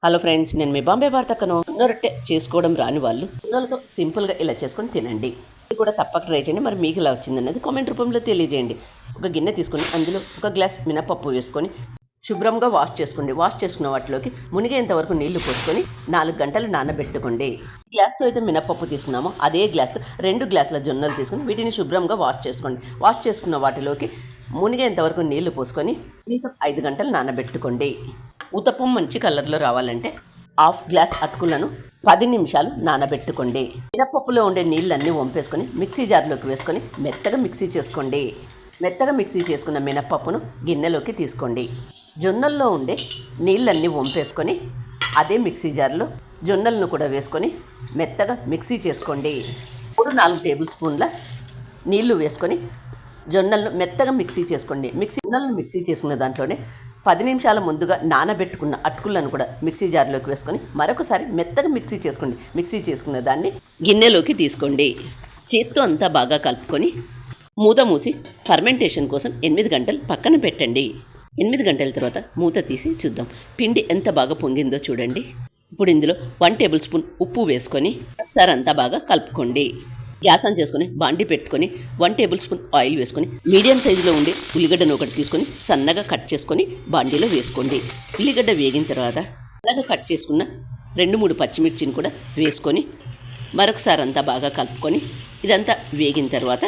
Hello friends, నేను మీ బాంబే వార్తకను. రొట్టె చేసుకోవడం రాని వాళ్ళు జొన్నలతో సింపుల్గా ఇలా చేసుకొని తినండి. ఇది కూడా తప్పక ట్రై చేయండి. మరి మీకు ఇలా వచ్చిందనేది కామెంట్ రూపంలో తెలియజేయండి. ఒక గిన్నె తీసుకొని అందులో ఒక గ్లాస్ మినపప్పు వేసుకొని శుభ్రంగా వాష్ చేసుకోండి. వాష్ చేసుకున్న వాటిలోకి మునిగేంత వరకు నీళ్లు పోసుకొని 4 గంటలు నానబెట్టుకోండి. గ్లాస్తో అయితే మినపప్పు తీసుకున్నామో అదే గ్లాస్తో 2 గ్లాసుల జొన్నలు తీసుకొని వీటిని శుభ్రంగా వాష్ చేసుకోండి. వాష్ చేసుకున్న వాటిలోకి మునిగేంత వరకు నీళ్లు పోసుకొని కనీసం 5 గంటలు నానబెట్టుకోండి. ఉతప్పం మంచి కలర్లో రావాలంటే హాఫ్ గ్లాస్ అటుకులను 10 నిమిషాలు నానబెట్టుకోండి. మినపప్పులో ఉండే నీళ్ళన్నీ వంపేసుకొని మిక్సీ జార్లోకి వేసుకొని మెత్తగా మిక్సీ చేసుకోండి. మెత్తగా మిక్సీ చేసుకున్న మినపప్పును గిన్నెలోకి తీసుకోండి. జొన్నల్లో ఉండే నీళ్ళన్నీ వంపేసుకొని అదే మిక్సీ జార్లో జొన్నలను కూడా వేసుకొని మెత్తగా మిక్సీ చేసుకోండి. 3-4 టేబుల్ స్పూన్ల నీళ్లు వేసుకొని జొన్నలను మెత్తగా మిక్సీ చేసుకోండి. జొన్నలను మిక్సీ చేసుకున్న దాంట్లోనే 10 నిమిషాల ముందుగా నానబెట్టుకున్న అటుకులను కూడా మిక్సీ జార్లోకి వేసుకొని మరొకసారి మెత్తగా మిక్సీ చేసుకోండి. మిక్సీ చేసుకున్న దాన్ని గిన్నెలోకి తీసుకోండి. చేత్తో అంతా బాగా కలుపుకొని మూత మూసి ఫర్మెంటేషన్ కోసం 8 గంటలు పక్కన పెట్టండి. 8 గంటల తర్వాత మూత తీసి చూద్దాం. పిండి ఎంత బాగా పొంగిందో చూడండి. ఇప్పుడు ఇందులో 1 టేబుల్ స్పూన్ ఉప్పు వేసుకొని ఒకసారి అంతా బాగా కలుపుకోండి. గ్యాస్ ఆన్ చేసుకొని బాండి పెట్టుకొని 1 టేబుల్ స్పూన్ ఆయిల్ వేసుకొని మీడియం సైజులో ఉండే ఉల్లిగడ్డను ఒకటి తీసుకొని సన్నగా కట్ చేసుకొని బాండీలో వేసుకోండి. ఉల్లిగడ్డ వేగిన తర్వాత సన్నగా కట్ చేసుకున్న 2-3 పచ్చిమిర్చిని కూడా వేసుకొని మరొకసారి అంతా బాగా కలుపుకొని ఇదంతా వేగిన తర్వాత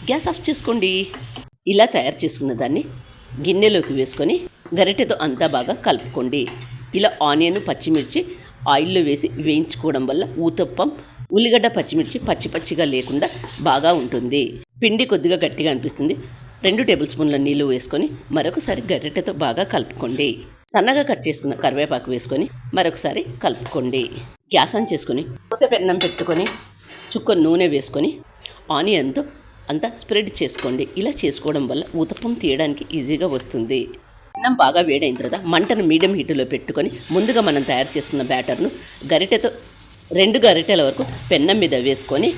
గ్యాస్ ఆఫ్ చేసుకోండి. ఇలా తయారు చేసుకున్న దాన్ని గిన్నెలోకి వేసుకొని గరిటెతో అంతా బాగా కలుపుకోండి. ఇలా ఆనియన్ పచ్చిమిర్చి ఆయిల్లో వేసి వేయించుకోవడం వల్ల ఊతప్పం ఉల్లిగడ్డ పచ్చిమిర్చి పచ్చిగా లేకుండా బాగా ఉంటుంది. పిండి కొద్దిగా గట్టిగా అనిపిస్తుంది. 2 టేబుల్ స్పూన్ల నీళ్లు వేసుకొని మరొకసారి గరిటెతో బాగా కలుపుకోండి. సన్నగా కట్ చేసుకున్న కరివేపాకు వేసుకొని మరొకసారి కలుపుకోండి. గ్యాస్ ఆన్ చేసుకొని పెన్నం పెట్టుకొని చుక్క నూనె వేసుకొని ఆనియన్తో అంతా స్ప్రెడ్ చేసుకోండి. ఇలా చేసుకోవడం వల్ల ఊతప్పం తీయడానికి ఈజీగా వస్తుంది. అన్నం బాగా వేడైన తర్వాత మంటను మీడియం హీటులో పెట్టుకొని ముందుగా మనం తయారు చేసుకున్న బ్యాటర్ను గరిటెతో 2 గరిటెల వరకు పెన్నం మీద వేసుకొని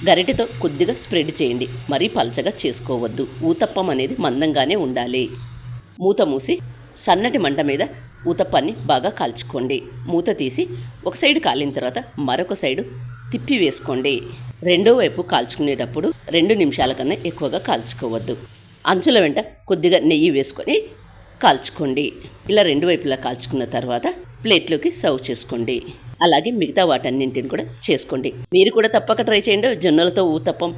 గరిటెతో కొద్దిగా స్ప్రెడ్ చేయండి. మరీ పల్చగా చేసుకోవద్దు. ఊతప్పం అనేది మందంగానే ఉండాలి. మూత మూసి సన్నటి మంట మీద ఊతప్పాన్ని బాగా కాల్చుకోండి. మూత తీసి ఒక సైడు కాలిన తర్వాత మరొక సైడు తిప్పి వేసుకోండి. రెండో వైపు కాల్చుకునేటప్పుడు 2 నిమిషాల కన్నా ఎక్కువగా కాల్చుకోవద్దు. అంచుల వెంట కొద్దిగా నెయ్యి వేసుకొని కాల్చుకోండి. ఇలా 2 వైపులా కాల్చుకున్న తర్వాత ప్లేట్లోకి సర్వ్ చేసుకోండి. అలాగే మిగతా వాటన్నింటిని కూడా చేసుకోండి. మీరు కూడా తప్పక ట్రై చేయండి జొన్నలతో ఊతప్పం.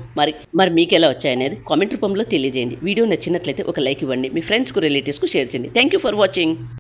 మరి మీకు ఎలా వచ్చాయనేది కామెంట్ రూపంలో తెలియజేయండి. వీడియో నచ్చినట్లయితే ఒక లైక్ ఇవ్వండి. మీ ఫ్రెండ్స్కు రిలేటివ్స్కు షేర్ చేయండి. Thank you for watching.